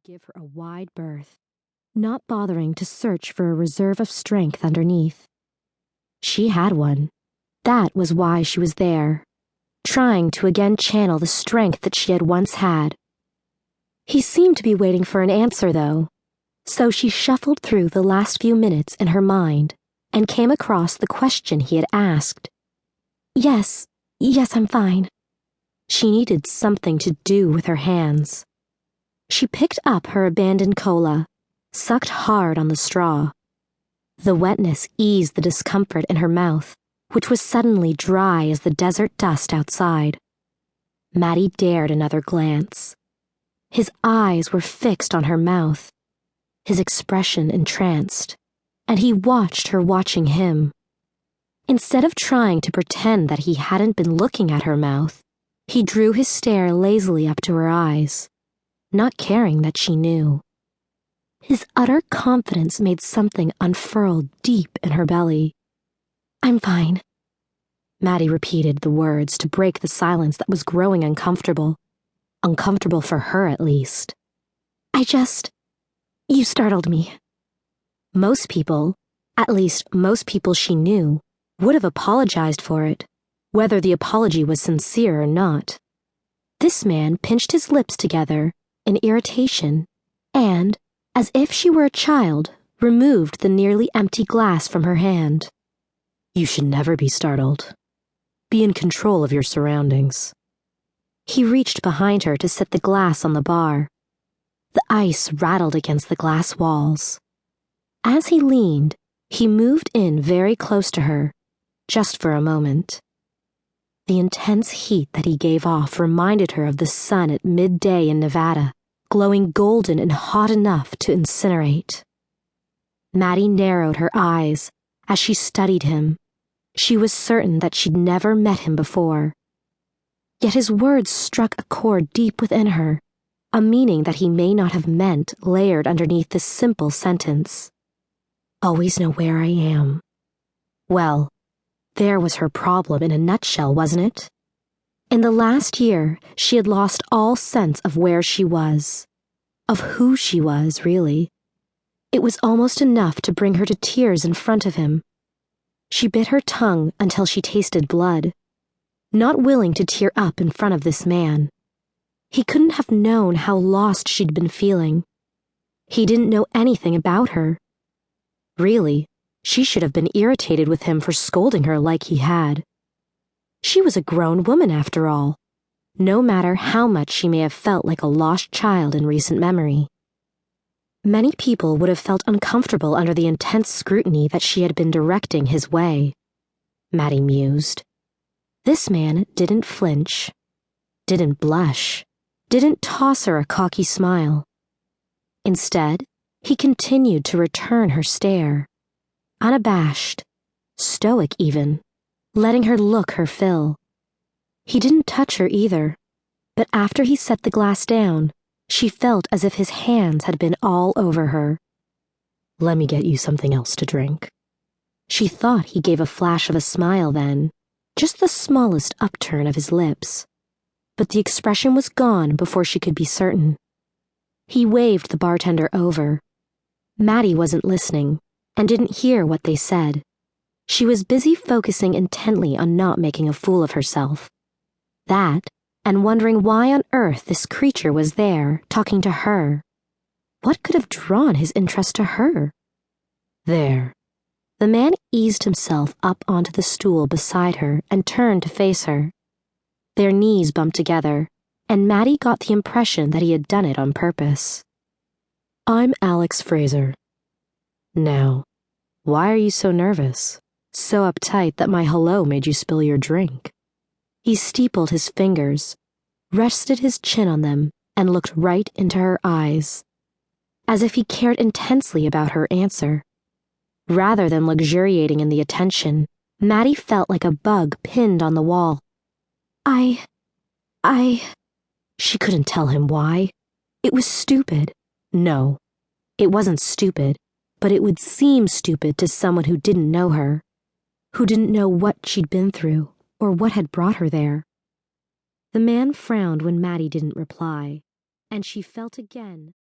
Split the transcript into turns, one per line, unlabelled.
would give her a wide berth, not bothering to search for a reserve of strength underneath. She had one. That was why she was there, trying to again channel the strength that she had once had. He seemed to be waiting for an answer, though, so she shuffled through the last few minutes in her mind and came across the question he had asked. Yes, I'm fine. She needed something to do with her hands. She picked up her abandoned cola, sucked hard on the straw. The wetness eased the discomfort in her mouth, which was suddenly dry as the desert dust outside. Maddie dared another glance. His eyes were fixed on her mouth, his expression entranced, and he watched her watching him. Instead of trying to pretend that he hadn't been looking at her mouth, he drew his stare lazily up to her eyes, not caring that she knew. His utter confidence made something unfurl deep in her belly. I'm fine. Maddie repeated the words to break the silence that was growing uncomfortable. Uncomfortable for her, at least. You startled me. Most people, at least most people she knew, would have apologized for it, whether the apology was sincere or not. This man pinched his lips together in irritation and, as if she were a child, removed the nearly empty glass from her hand. You should never be startled. Be in control of your surroundings. He reached behind her to set the glass on the bar. The ice rattled against the glass walls. As he leaned, he moved in very close to her, just for a moment. The intense heat that he gave off reminded her of the sun at midday in Nevada, glowing golden and hot enough to incinerate. Maddie narrowed her eyes as she studied him. She was certain that she'd never met him before. Yet his words struck a chord deep within her, a meaning that he may not have meant layered underneath this simple sentence. Always know where I am. Well, there was her problem in a nutshell, wasn't it? In the last year, she had lost all sense of where she was, of who she was, really. It was almost enough to bring her to tears in front of him. She bit her tongue until she tasted blood, not willing to tear up in front of this man. He couldn't have known how lost she'd been feeling. He didn't know anything about her. Really, she should have been irritated with him for scolding her like he had. She was a grown woman after all, no matter how much she may have felt like a lost child in recent memory. Many people would have felt uncomfortable under the intense scrutiny that she had been directing his way, Maddie mused. This man didn't flinch, didn't blush, didn't toss her a cocky smile. Instead, he continued to return her stare, unabashed, stoic even, letting her look her fill. He didn't touch her either, but after he set the glass down, she felt as if his hands had been all over her. Let me get you something else to drink. She thought he gave a flash of a smile then, just the smallest upturn of his lips. But the expression was gone before she could be certain. He waved the bartender over. Maddie wasn't listening and didn't hear what they said. She was busy focusing intently on not making a fool of herself. That, and wondering why on earth this creature was there, talking to her. What could have drawn his interest to her? There. The man eased himself up onto the stool beside her and turned to face her. Their knees bumped together, and Maddie got the impression that he had done it on purpose. I'm Alex Fraser. Now, why are you so nervous? So uptight that my hello made you spill your drink? He steepled his fingers, rested his chin on them, and looked right into her eyes, as if he cared intensely about her answer. Rather than luxuriating in the attention, Maddie felt like a bug pinned on the wall. She couldn't tell him why. It was stupid. No, it wasn't stupid, but it would seem stupid to someone who didn't know her, who didn't know what she'd been through or what had brought her there. The man frowned when Maddie didn't reply, and she felt again